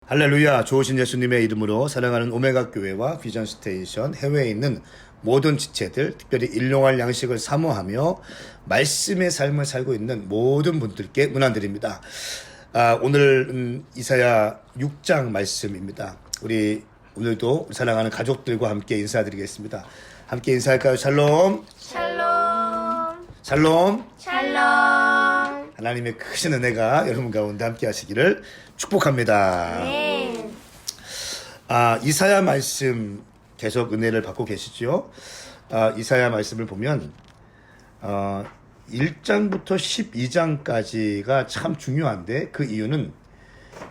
할렐루야. 좋으신 예수님의 이름으로 사랑하는 오메가 교회와 비전 스테이션 해외에 있는 모든 지체들, 특별히 일용할 양식을 사모하며 말씀의 삶을 살고 있는 모든 분들께 문안드립니다. 오늘 이사야 6장 말씀입니다. 우리 오늘도 사랑하는 가족들과 함께 인사드리겠습니다. 함께 인사할까요? 샬롬. 샬롬. 샬롬. 샬롬. 하나님의 크신 은혜가 여러분 가운데 함께 하시기를 축복합니다. 네. 이사야 말씀 계속 은혜를 받고 계시죠? 이사야 말씀을 보면 1장부터 12장까지가 참 중요한데, 그 이유는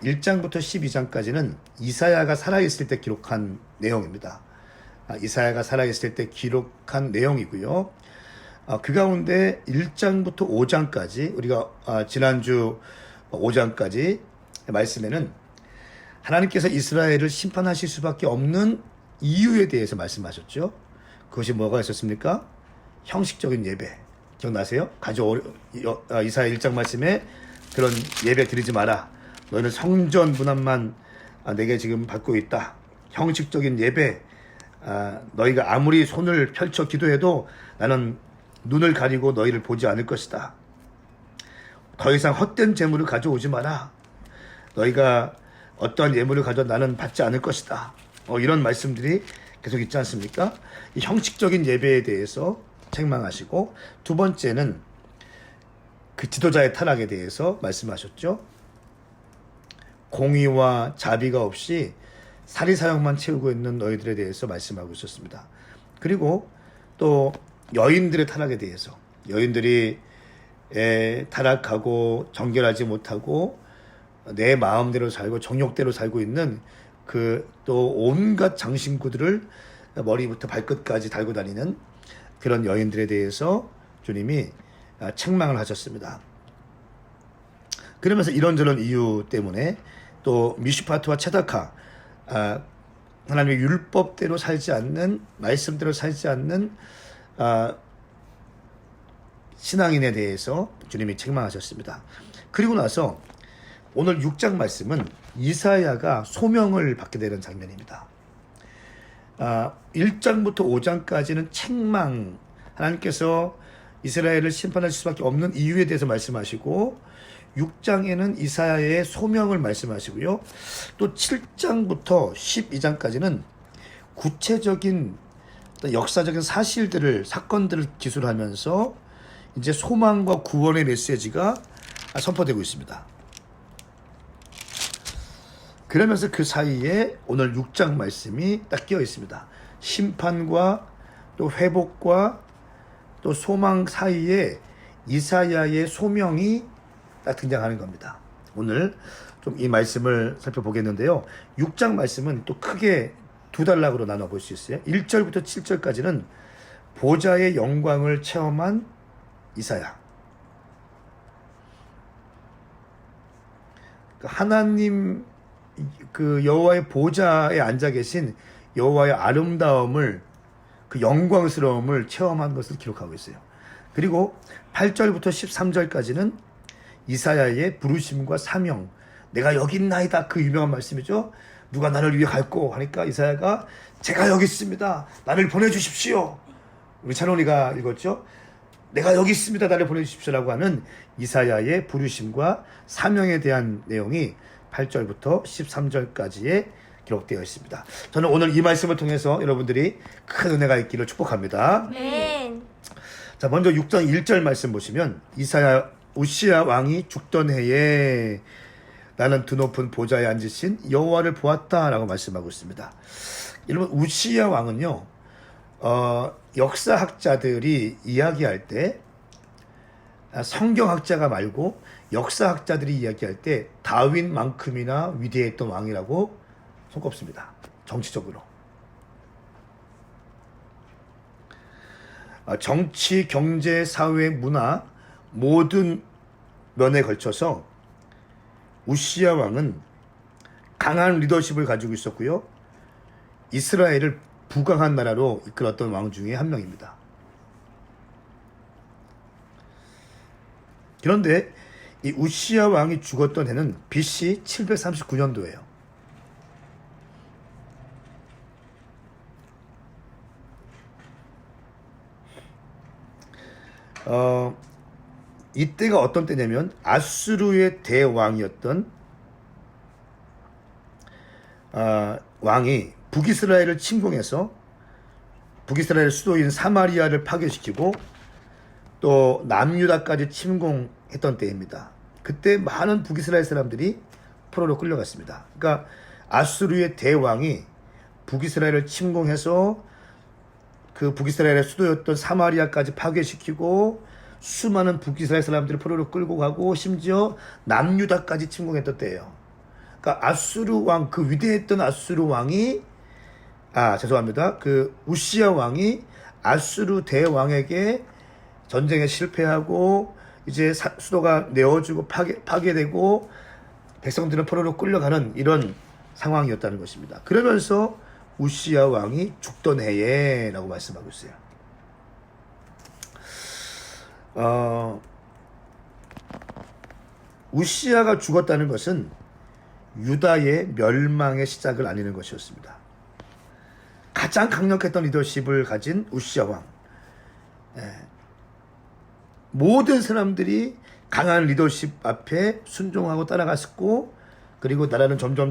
1장부터 12장까지는 이사야가 살아있을 때 기록한 내용입니다. 이사야가 살아있을 때 기록한 내용이고요. 그 가운데 1장부터 5장까지, 우리가 지난주 5장까지 말씀에는 하나님께서 이스라엘을 심판하실 수밖에 없는 이유에 대해서 말씀하셨죠. 그것이 뭐가 있었습니까? 형식적인 예배. 기억나세요? 이사야 1장 말씀에 그런 예배 드리지 마라. 너희는 성전 문안만 내게 지금 받고 있다. 형식적인 예배. 너희가 아무리 손을 펼쳐 기도해도 나는 눈을 가리고 너희를 보지 않을 것이다. 더 이상 헛된 재물을 가져오지 마라. 너희가 어떠한 예물을 가져도 나는 받지 않을 것이다. 이런 말씀들이 계속 있지 않습니까? 이 형식적인 예배에 대해서 책망하시고, 두 번째는 그 지도자의 타락에 대해서 말씀하셨죠. 공의와 자비가 없이 사리사욕만 채우고 있는 너희들에 대해서 말씀하고 있었습니다. 그리고 또 여인들의 타락에 대해서, 여인들이 타락하고 정결하지 못하고 내 마음대로 살고 정욕대로 살고 있는 그 또 온갖 장신구들을 머리부터 발끝까지 달고 다니는 그런 여인들에 대해서 주님이 책망을 하셨습니다. 그러면서 이런저런 이유 때문에 또 미슈파트와 체다카, 하나님의 율법대로 살지 않는, 말씀대로 살지 않는 신앙인에 대해서 주님이 책망하셨습니다. 그리고 나서 오늘 6장 말씀은 이사야가 소명을 받게 되는 장면입니다. 1장부터 5장까지는 책망, 하나님께서 이스라엘을 심판하실 수밖에 없는 이유에 대해서 말씀하시고, 6장에는 이사야의 소명을 말씀하시고요. 또 7장부터 12장까지는 구체적인 역사적인 사건들을 기술하면서 이제 소망과 구원의 메시지가 선포되고 있습니다. 그러면서 그 사이에 오늘 6장 말씀이 딱 끼어 있습니다. 심판과 또 회복과 또 소망 사이에 이사야의 소명이 딱 등장하는 겁니다. 오늘 좀 이 말씀을 살펴보겠는데요. 6장 말씀은 또 크게 두 단락으로 나눠볼 수 있어요. 1절부터 7절까지는 보좌의 영광을 체험한 이사야. 하나님 그 여호와의 보좌에 앉아 계신 여호와의 아름다움을, 그 영광스러움을 체험한 것을 기록하고 있어요. 그리고 8절부터 13절까지는 이사야의 부르심과 사명, 내가 여기 있나이다, 그 유명한 말씀이죠. 누가 나를 위해 갈고 하니까 이사야가 제가 여기 있습니다, 나를 보내주십시오. 우리 찬원이가 읽었죠. 내가 여기 있습니다, 나를 보내주십시오라고 하는 이사야의 부르심과 사명에 대한 내용이 8절부터 13절까지에 기록되어 있습니다. 저는 오늘 이 말씀을 통해서 여러분들이 큰 은혜가 있기를 축복합니다. 네. 자, 먼저 6장 1절 말씀 보시면, 우시야 왕이 죽던 해에 나는 드높은 보좌에 앉으신 여호와를 보았다라고 말씀하고 있습니다. 여러분, 우시야 왕은요, 역사학자들이 이야기할 때, 성경학자가 말고 역사학자들이 이야기할 때 다윈만큼이나 위대했던 왕이라고 손꼽습니다. 정치적으로. 정치, 경제, 사회, 문화 모든 면에 걸쳐서 우시야 왕은 강한 리더십을 가지고 있었고요. 이스라엘을 부강한 나라로 이끌었던 왕 중에 한 명입니다. 그런데 이 우시야 왕이 죽었던 해는 BC 739년도예요. 이때가 어떤 때냐면 아수르의 대왕이었던 왕이 북이스라엘을 침공해서 북이스라엘 수도인 사마리아를 파괴시키고 또 남유다까지 침공했던 때입니다. 그때 많은 북이스라엘 사람들이 포로로 끌려갔습니다. 그러니까 아수르의 대왕이 북이스라엘을 침공해서 그 북이스라엘의 수도였던 사마리아까지 파괴시키고 수많은 북이스라엘 사람들을 포로로 끌고 가고 심지어 남유다까지 침공했던 때예요. 그러니까 아수르 왕, 그 위대했던 아수르 왕이 죄송합니다. 그 우시야 왕이 아수르 대왕에게 전쟁에 실패하고 이제 수도가 내어주고 파괴되고 백성들은 포로로 끌려가는 이런 상황이었다는 것입니다. 그러면서 우시야 왕이 죽던 해에라고 말씀하고 있어요. 우시야가 죽었다는 것은 유다의 멸망의 시작을 알리는 것이었습니다. 가장 강력했던 리더십을 가진 우시야 왕. 모든 사람들이 강한 리더십 앞에 순종하고 따라갔고, 그리고 나라는 점점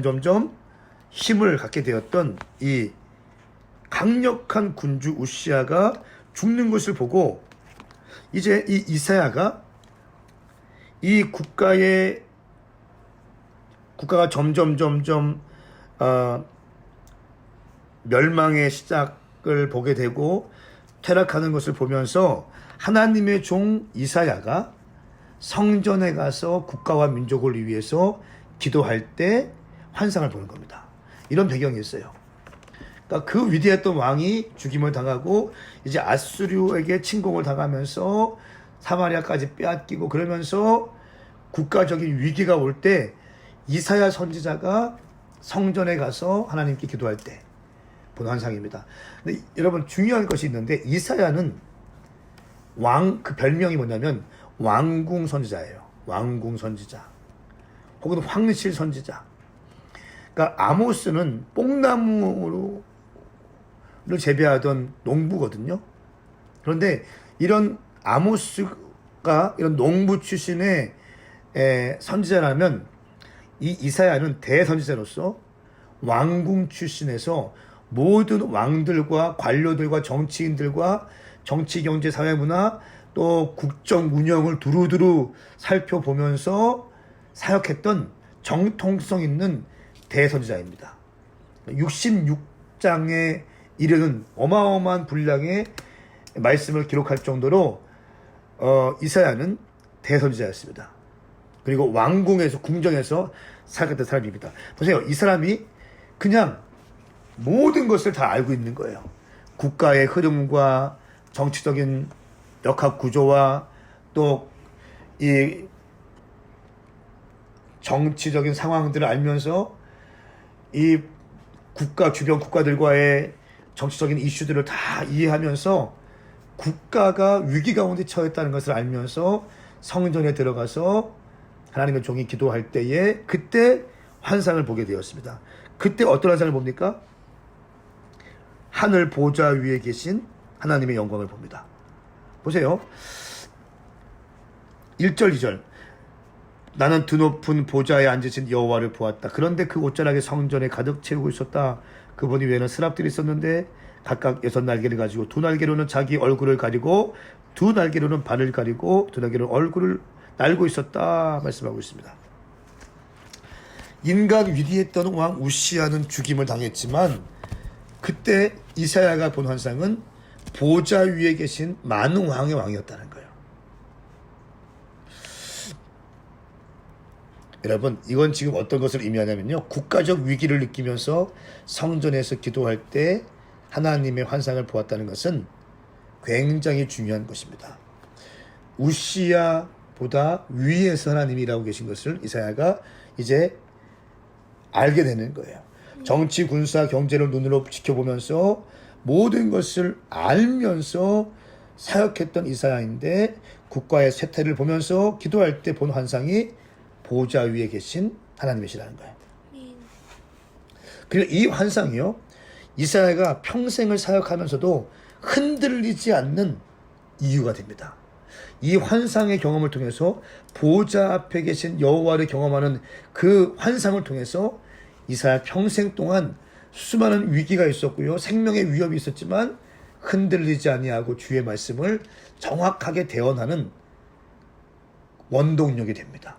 힘을 갖게 되었던 이 강력한 군주 우시야가 죽는 것을 보고 이제 이 이사야가 이 국가가 점점 멸망의 시작을 보게 되고 퇴락하는 것을 보면서 하나님의 종 이사야가 성전에 가서 국가와 민족을 위해서 기도할 때 환상을 보는 겁니다. 이런 배경이 있어요. 그러니까 그 위대했던 왕이 죽임을 당하고 이제 아수르에게 침공을 당하면서 사마리아까지 빼앗기고 그러면서 국가적인 위기가 올 때 이사야 선지자가 성전에 가서 하나님께 기도할 때 본 환상입니다. 근데 여러분 중요한 것이 있는데 이사야는 그 별명이 뭐냐면 왕궁 선지자예요. 왕궁 선지자. 혹은 황실 선지자. 그러니까 아모스는 뽕나무를 재배하던 농부거든요. 그런데 이런 아모스가 이런 농부 출신의 선지자라면 이 이사야는 대선지자로서 왕궁 출신에서 모든 왕들과 관료들과 정치인들과 정치, 경제, 사회, 문화 또 국정 운영을 두루두루 살펴보면서 사역했던 정통성 있는 대선지자입니다. 66장에 이르는 어마어마한 분량의 말씀을 기록할 정도로 이사야는 대선지자였습니다. 그리고 왕궁에서 궁정에서 살았던 사람입니다. 보세요. 이 사람이 그냥 모든 것을 다 알고 있는 거예요. 국가의 흐름과 정치적인 역학 구조와 또 이 정치적인 상황들을 알면서 이 주변 국가들과의 정치적인 이슈들을 다 이해하면서 국가가 위기 가운데 처했다는 것을 알면서 성전에 들어가서 하나님의 종이 기도할 때에 그때 환상을 보게 되었습니다. 그때 어떤 환상을 봅니까? 하늘 보좌 위에 계신 하나님의 영광을 봅니다. 보세요. 1절 2절 나는 드높은 보좌에 앉으신 여호와를 보았다. 그런데 그 옷자락이 성전에 가득 채우고 있었다. 그분 위에는 스랍들이 있었는데 각각 6날개를 가지고 2날개로는 자기 얼굴을 가리고 2날개로는 발을 가리고 2날개로는 얼굴을 날고 있었다 말씀하고 있습니다. 인간 위대했던 왕 우시야는 죽임을 당했지만 그때 이사야가 본 환상은 보좌 위에 계신 많은 왕의 왕이었다는 거예요. 여러분 이건 지금 어떤 것을 의미하냐면요. 국가적 위기를 느끼면서 성전에서 기도할 때 하나님의 환상을 보았다는 것은 굉장히 중요한 것입니다. 우시야보다 위에서 하나님이 일하고 계신 것을 이사야가 이제 알게 되는 거예요. 정치, 군사, 경제를 눈으로 지켜보면서 모든 것을 알면서 사역했던 이사야인데 국가의 쇠퇴를 보면서 기도할 때 본 환상이 보좌 위에 계신 하나님이시라는 거예요. 그리고 이 환상이요. 이사야가 평생을 사역하면서도 흔들리지 않는 이유가 됩니다. 이 환상의 경험을 통해서 보좌 앞에 계신 여호와를 경험하는 그 환상을 통해서 이사야 평생 동안 수많은 위기가 있었고요. 생명의 위협이 있었지만 흔들리지 아니하고 주의 말씀을 정확하게 대언하는 원동력이 됩니다.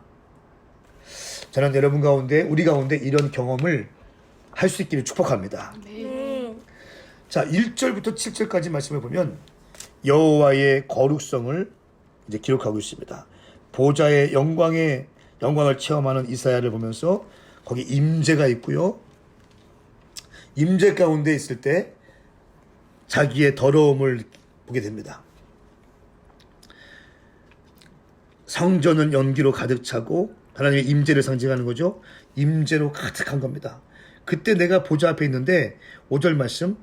저는 여러분 가운데, 우리 가운데 이런 경험을 할 수 있기를 축복합니다. 네. 자, 1절부터 7절까지 말씀을 보면 여호와의 거룩성을 이제 기록하고 있습니다. 보좌의 영광을 체험하는 이사야를 보면서 거기 임재가 있고요. 임재 가운데 있을 때 자기의 더러움을 보게 됩니다. 성전은 연기로 가득 차고 하나님의 임재를 상징하는 거죠. 임재로 가득한 겁니다. 그때 내가 보좌 앞에 있는데 5절 말씀,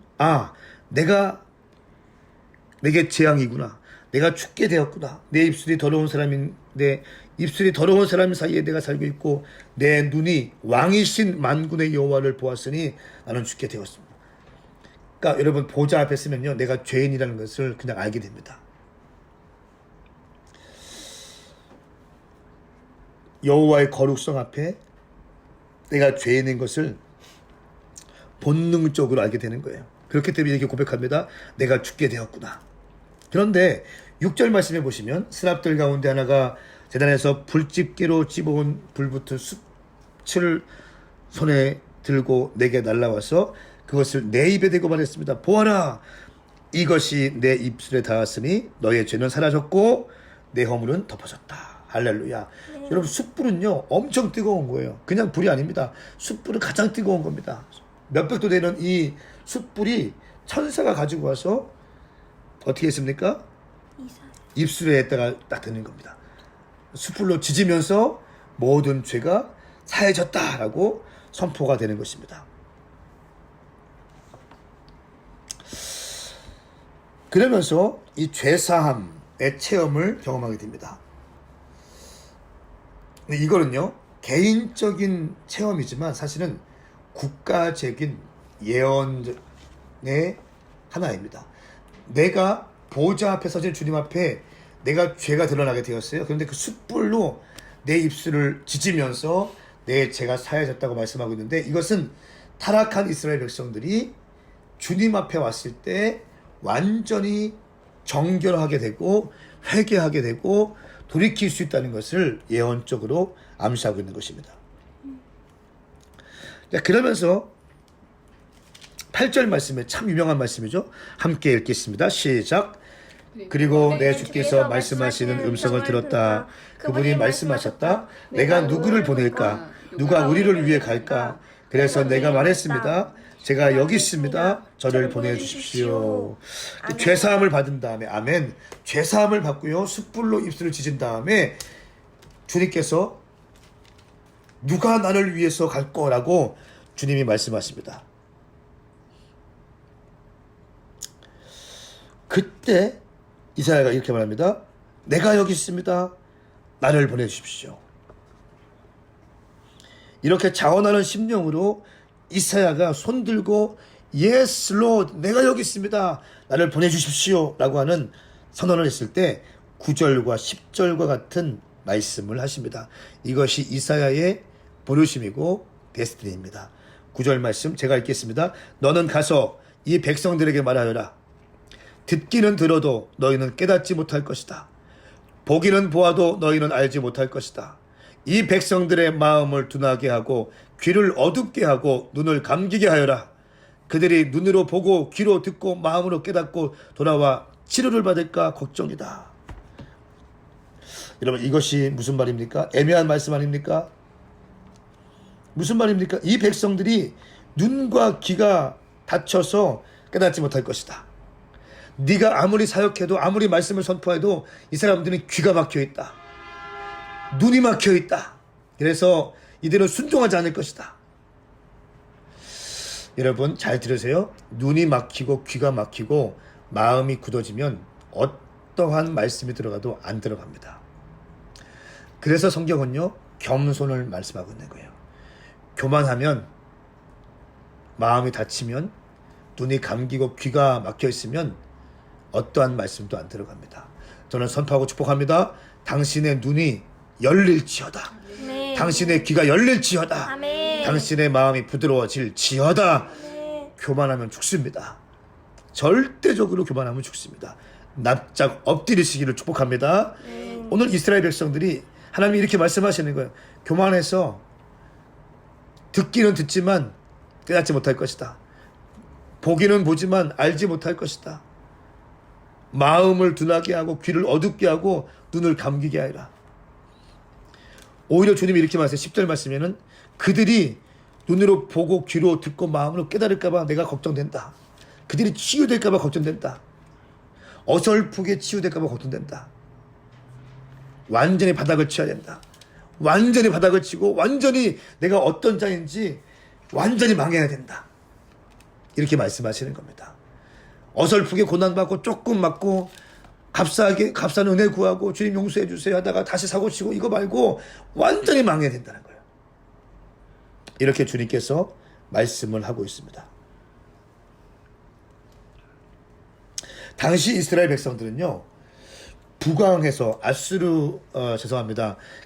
내게 재앙이구나. 내가 죽게 되었구나. 내 입술이 더러운 사람인데 입술이 더러운 사람 사이에 내가 살고 있고 내 눈이 왕이신 만군의 여호와를 보았으니 나는 죽게 되었습니다. 그러니까 여러분 보좌 앞에 쓰면요, 내가 죄인이라는 것을 그냥 알게 됩니다. 여호와의 거룩성 앞에 내가 죄인인 것을 본능적으로 알게 되는 거예요. 그렇기 때문에 이렇게 고백합니다. 내가 죽게 되었구나. 그런데 6절 말씀해 보시면 스랍들 가운데 하나가 제단에서 불집게로 집어온 불붙은 숯을 손에 들고 내게 날라와서 그것을 내 입에 대고 말했습니다. 보아라, 이것이 내 입술에 닿았으니 너의 죄는 사라졌고 내 허물은 덮어졌다. 할렐루야. 여러분 숯불은요 엄청 뜨거운 거예요. 그냥 불이 아닙니다. 숯불은 가장 뜨거운 겁니다. 몇백도 되는 이 숯불이 천사가 가지고 와서 어떻게 했습니까? 입술에다가 딱 드는 겁니다. 숯불로 지지면서 모든 죄가 사해졌다라고 선포가 되는 것입니다. 그러면서 이 죄사함의 체험을 경험하게 됩니다. 이거는요 개인적인 체험이지만 사실은 국가적인 예언의 하나입니다. 내가 보좌 앞에 서진 주님 앞에 내가 죄가 드러나게 되었어요. 그런데 그 숯불로 내 입술을 지지면서 내 죄가 사해졌다고 말씀하고 있는데, 이것은 타락한 이스라엘 백성들이 주님 앞에 왔을 때 완전히 정결하게 되고 회개하게 되고 돌이킬 수 있다는 것을 예언적으로 암시하고 있는 것입니다. 자, 그러면서 8절 말씀에 참 유명한 말씀이죠. 함께 읽겠습니다. 시작. 그리고 내 주께서 말씀하시는 음성을 들었다. 그분이 말씀하셨다. 내가 누구를 보낼까? 누가 우리를 위해 갈까? 그래서 내가 말했습니다. 제가 여기 있습니다. 저를 보내주십시오. 죄사함을 받은 다음에, 아멘. 죄사함을 받고요. 숯불로 입술을 지진 다음에 주님께서 누가 나를 위해서 갈 거라고 주님이 말씀하십니다. 그때 이사야가 이렇게 말합니다. 내가 여기 있습니다. 나를 보내주십시오. 이렇게 자원하는 심령으로 이사야가 손들고 Yes Lord, 내가 여기 있습니다. 나를 보내주십시오 라고 하는 선언을 했을 때 9절과 10절과 같은 말씀을 하십니다. 이것이 이사야의 부르심이고 데스티니입니다. 9절 말씀 제가 읽겠습니다. 너는 가서 이 백성들에게 말하여라. 듣기는 들어도 너희는 깨닫지 못할 것이다. 보기는 보아도 너희는 알지 못할 것이다. 이 백성들의 마음을 둔하게 하고 귀를 어둡게 하고 눈을 감기게 하여라. 그들이 눈으로 보고 귀로 듣고 마음으로 깨닫고 돌아와 치료를 받을까 걱정이다. 여러분 이것이 무슨 말입니까? 애매한 말씀 아닙니까? 무슨 말입니까? 이 백성들이 눈과 귀가 닫혀서 깨닫지 못할 것이다. 네가 아무리 사역해도 아무리 말씀을 선포해도 이 사람들은 귀가 막혀있다. 눈이 막혀있다. 그래서 이들은 순종하지 않을 것이다. 여러분 잘 들으세요. 눈이 막히고 귀가 막히고 마음이 굳어지면 어떠한 말씀이 들어가도 안 들어갑니다. 그래서 성경은요 겸손을 말씀하고 있는 거예요. 교만하면, 마음이 닫히면, 눈이 감기고 귀가 막혀 있으면 어떠한 말씀도 안 들어갑니다. 저는 선포하고 축복합니다. 당신의 눈이 열릴지어다. 네. 당신의 귀가 열릴지어다. 아멘. 당신의 마음이 부드러워질지어다. 네. 교만하면 죽습니다. 절대적으로 교만하면 죽습니다. 납작 엎드리시기를 축복합니다. 오늘 이스라엘 백성들이 하나님이 이렇게 말씀하시는 거예요. 교만해서 듣기는 듣지만 깨닫지 못할 것이다. 보기는 보지만 알지 못할 것이다. 마음을 둔하게 하고 귀를 어둡게 하고 눈을 감기게 하리라. 오히려 주님이 이렇게 말씀하세요. 10절 말씀에는 그들이 눈으로 보고 귀로 듣고 마음으로 깨달을까 봐 내가 걱정된다. 그들이 치유될까 봐 걱정된다. 어설프게 치유될까 봐 걱정된다. 완전히 바닥을 쳐야 된다. 완전히 바닥을 치고 완전히 내가 어떤 자인지 완전히 망해야 된다. 이렇게 말씀하시는 겁니다. 어설프게 고난받고 조금 맞고 값싼 은혜 구하고 주님 용서해 주세요 하다가 다시 사고치고 이거 말고 완전히 망해야 된다는 거예요. 이렇게 주님께서 말씀을 하고 있습니다. 당시 이스라엘 백성들은요, 부강해서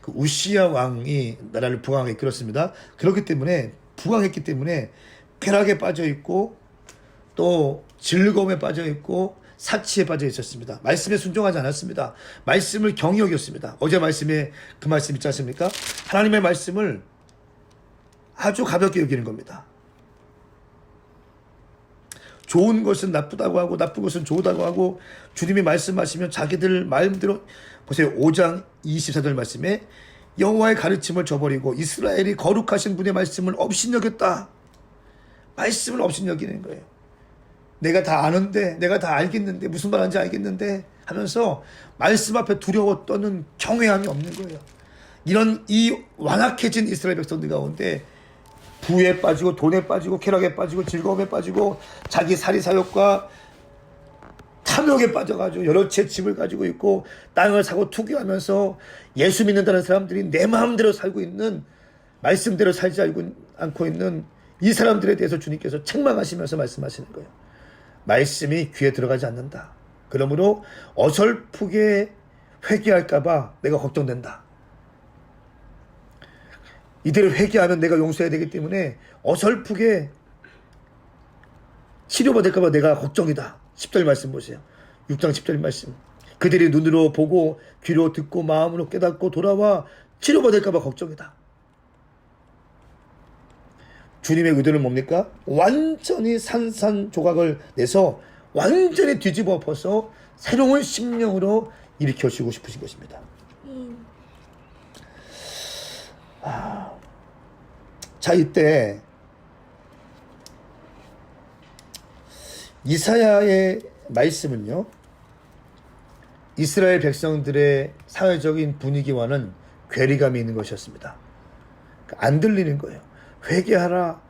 그 우시야 왕이 나라를 부강하게 이끌었습니다. 그렇기 때문에 부강했기 때문에 쾌락에 빠져 있고 또 즐거움에 빠져 있고 사치에 빠져 있었습니다. 말씀에 순종하지 않았습니다. 말씀을 경히 여겼습니다. 어제 말씀에 그 말씀 있지 않습니까? 하나님의 말씀을 아주 가볍게 여기는 겁니다. 좋은 것은 나쁘다고 하고 나쁜 것은 좋다고 하고 주님이 말씀하시면 자기들 마음대로 보세요. 5장 24절 말씀에 여호와의 가르침을 저버리고 이스라엘이 거룩하신 분의 말씀을 업신여겼다. 말씀을 업신여기는 거예요. 내가 다 아는데 내가 다 알겠는데 무슨 말하는지 알겠는데 하면서 말씀 앞에 두려워 떠는 경외함이 없는 거예요. 이런 이 완악해진 이스라엘 백성들 가운데 부에 빠지고 돈에 빠지고 쾌락에 빠지고 즐거움에 빠지고 자기 사리사욕과 탐욕에 빠져가지고 여러 채 집을 가지고 있고 땅을 사고 투기하면서 예수 믿는다는 사람들이 내 마음대로 살고 있는, 말씀대로 살지 않고 있는 이 사람들에 대해서 주님께서 책망하시면서 말씀하시는 거예요. 말씀이 귀에 들어가지 않는다. 그러므로 어설프게 회개할까봐 내가 걱정된다. 이대로 회개하면 내가 용서해야 되기 때문에 어설프게 치료받을까봐 내가 걱정이다. 10절 말씀 보세요. 6장 10절 말씀. 그들이 눈으로 보고 귀로 듣고 마음으로 깨닫고 돌아와 치료받을까봐 걱정이다. 주님의 의도는 뭡니까? 완전히 산산조각을 내서 완전히 뒤집어 엎어서 새로운 심령으로 일으켜주고 싶으신 것입니다. 자, 이때 이사야의 말씀은요, 이스라엘 백성들의 사회적인 분위기와는 괴리감이 있는 것이었습니다. 안 들리는 거예요. 회개하라,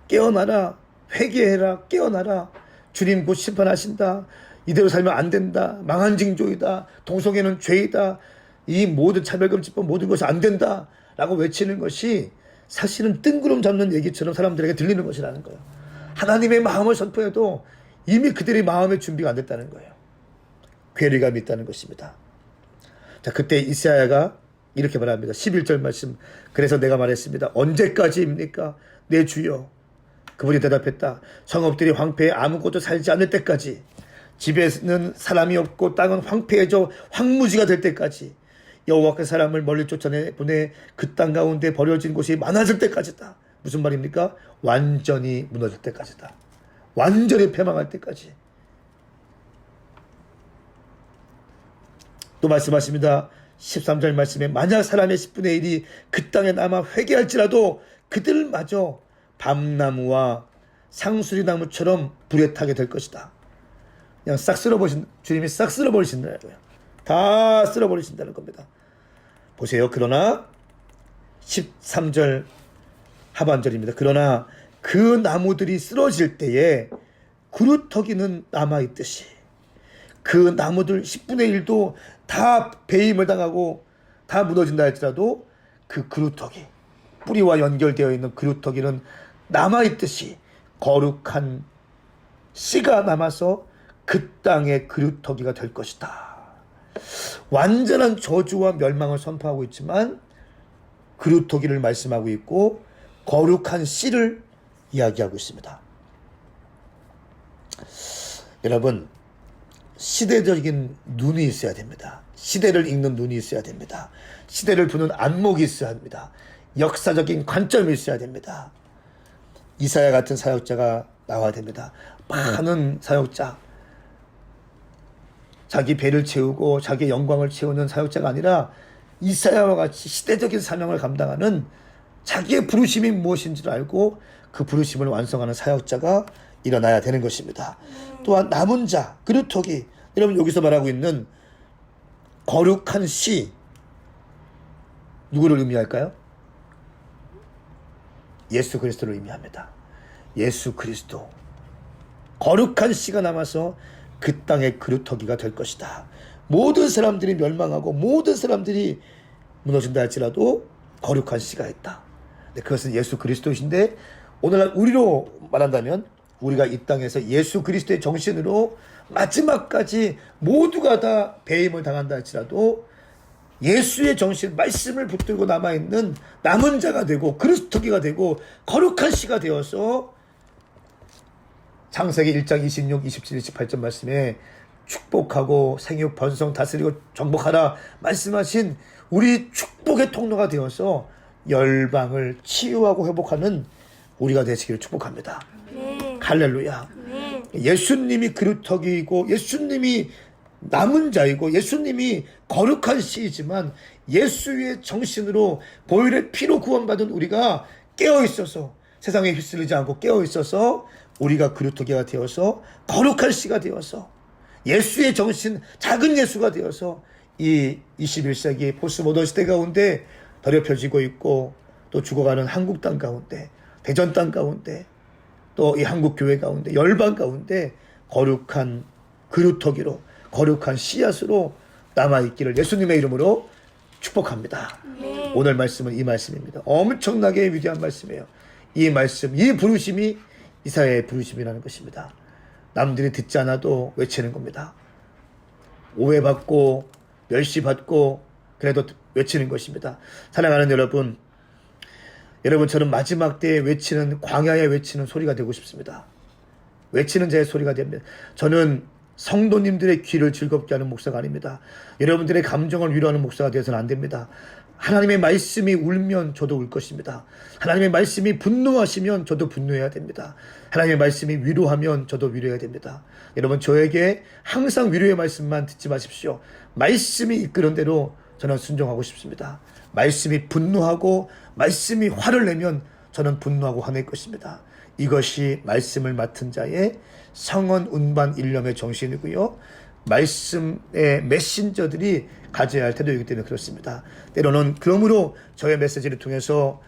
깨어나라, 회개해라, 깨어나라. 주님 곧 심판하신다. 이대로 살면 안 된다. 망한 징조이다. 동성애는 죄이다. 이 모든 차별금지법 모든 것이 안 된다. 라고 외치는 것이 사실은 뜬구름 잡는 얘기처럼 사람들에게 들리는 것이라는 거예요. 하나님의 마음을 선포해도 이미 그들의 마음의 준비가 안 됐다는 거예요. 괴리감이 있다는 것입니다. 자, 그때 이사야가 이렇게 말합니다. 11절 말씀. 그래서 내가 말했습니다. 언제까지입니까? 내 주여. 그분이 대답했다. 성읍들이 황폐해 아무것도 살지 않을 때까지, 집에는 사람이 없고 땅은 황폐해져 황무지가 될 때까지, 여호와께서 사람을 멀리 쫓아내 그 땅 가운데 버려진 곳이 많아질 때까지다. 무슨 말입니까? 완전히 무너질 때까지다. 완전히 패망할 때까지. 또 말씀하십니다. 13절 말씀에 만약 사람의 10분의 1이 그 땅에 남아 회개할지라도 그들마저 밤나무와 상수리나무처럼 불에 타게 될 것이다. 그냥 주님이 싹 쓸어버리신다고요. 다 쓸어버리신다는 겁니다. 보세요. 그러나 13절 하반절입니다. 그러나 그 나무들이 쓰러질 때에 그루터기는 남아있듯이, 그 나무들 10분의 1도 다 배임을 당하고 다 무너진다 할지라도 그 그루터기, 뿌리와 연결되어 있는 그루터기는 남아있듯이 거룩한 씨가 남아서 그 땅의 그루터기가 될 것이다. 완전한 저주와 멸망을 선포하고 있지만 그루터기를 말씀하고 있고 거룩한 씨를 이야기하고 있습니다. 여러분, 시대적인 눈이 있어야 됩니다. 시대를 읽는 눈이 있어야 됩니다. 시대를 보는 안목이 있어야 합니다. 역사적인 관점이 있어야 됩니다. 이사야 같은 사역자가 나와야 됩니다. 많은 사역자, 자기 배를 채우고 자기 영광을 채우는 사역자가 아니라 이사야와 같이 시대적인 사명을 감당하는 자기의 부르심이 무엇인지를 알고 그 부르심을 완성하는 사역자가 일어나야 되는 것입니다. 또한 남은 자, 그루터기, 여러분 여기서 말하고 있는 거룩한 씨, 누구를 의미할까요? 예수 그리스도를 의미합니다. 예수 그리스도. 거룩한 씨가 남아서 그 땅의 그루터기가 될 것이다. 모든 사람들이 멸망하고 모든 사람들이 무너진다 할지라도 거룩한 씨가 있다. 그것은 예수 그리스도이신데 오늘날 우리로 말한다면 우리가 이 땅에서 예수 그리스도의 정신으로 마지막까지 모두가 다 배임을 당한다 할지라도 예수의 정신, 말씀을 붙들고 남아있는 남은 자가 되고 그리스도기가 되고 거룩한 씨가 되어서 창세기 1장 26, 27, 28절 말씀에 축복하고 생육, 번성, 다스리고 정복하라 말씀하신 우리 축복의 통로가 되어서 열방을 치유하고 회복하는 우리가 되시기를 축복합니다. 네. 할렐루야. 네. 예수님이 그루터기이고 예수님이 남은 자이고 예수님이 거룩한 씨이지만 예수의 정신으로 보혈의 피로 구원받은 우리가 깨어있어서 세상에 휩쓸리지 않고 깨어있어서 우리가 그루터기가 되어서 거룩한 씨가 되어서 예수의 정신, 작은 예수가 되어서 이 21세기 포스모던 시대 가운데 더럽혀지고 있고 또 죽어가는 한국 땅 가운데, 대전 땅 가운데, 또 이 한국 교회 가운데, 열방 가운데 거룩한 그루터기로, 거룩한 씨앗으로 남아있기를 예수님의 이름으로 축복합니다. 네. 오늘 말씀은 이 말씀입니다. 엄청나게 위대한 말씀이에요. 이 말씀, 이 부르심이 이사야의 부르심이라는 것입니다. 남들이 듣지 않아도 외치는 겁니다. 오해받고 멸시받고 그래도 외치는 것입니다. 사랑하는 여러분, 여러분처럼 마지막 때에 외치는, 광야에 외치는 소리가 되고 싶습니다. 외치는 자의 소리가 됩니다. 저는 성도님들의 귀를 즐겁게 하는 목사가 아닙니다. 여러분들의 감정을 위로하는 목사가 되어서는 안 됩니다. 하나님의 말씀이 울면 저도 울 것입니다. 하나님의 말씀이 분노하시면 저도 분노해야 됩니다. 하나님의 말씀이 위로하면 저도 위로해야 됩니다. 여러분, 저에게 항상 위로의 말씀만 듣지 마십시오. 말씀이 이끄는 대로 저는 순종하고 싶습니다. 말씀이 분노하고 말씀이 화를 내면 저는 분노하고 화낼 것입니다. 이것이 말씀을 맡은 자의 성언 운반 일념의 정신이고요. 말씀의 메신저들이 가져야 할 태도이기 때문에 그렇습니다. 때로는 그러므로 저의 메시지를 통해서,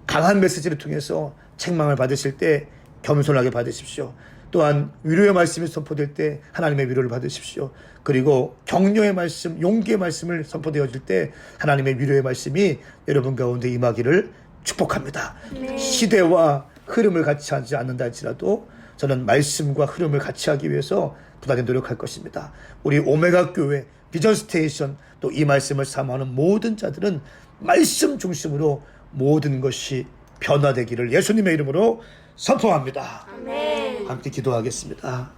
강한 메시지를 통해서 책망을 받으실 때 겸손하게 받으십시오. 또한 위로의 말씀이 선포될 때 하나님의 위로를 받으십시오. 그리고 격려의 말씀, 용기의 말씀을 선포되어질 때 하나님의 위로의 말씀이 여러분 가운데 임하기를 축복합니다. 네. 시대와 흐름을 같이 하지 않는다 할지라도 저는 말씀과 흐름을 같이 하기 위해서 부단히 노력할 것입니다. 우리 오메가 교회, 비전 스테이션, 또 이 말씀을 사모하는 모든 자들은 말씀 중심으로 모든 것이 변화되기를 예수님의 이름으로 선포합니다. 아멘. 함께 기도하겠습니다.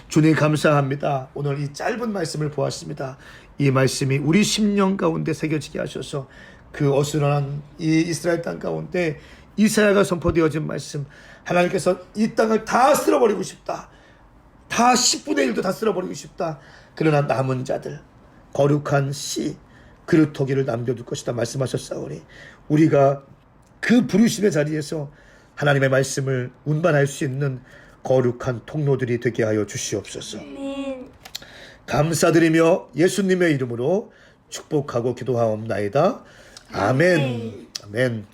주님 감사합니다. 오늘 이 짧은 말씀을 보았습니다. 이 말씀이 우리 심령 가운데 새겨지게 하셔서 그 어수선한 이 이스라엘 땅 가운데 이사야가 선포되어진 말씀, 하나님께서 이 땅을 다 쓸어버리고 싶다, 다 10분의 1도 다 쓸어버리고 싶다, 그러나 남은 자들 거룩한 씨 그루터기를 남겨둘 것이다 말씀하셨사오니 우리가 그 부르심의 자리에서 하나님의 말씀을 운반할 수 있는 거룩한 통로들이 되게 하여 주시옵소서. 아멘. 감사드리며 예수님의 이름으로 축복하고 기도하옵나이다. 아멘. 아멘.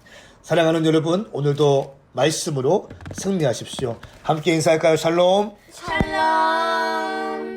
사랑하는 여러분, 오늘도 말씀으로 승리하십시오. 함께 인사할까요? 샬롬. 샬롬.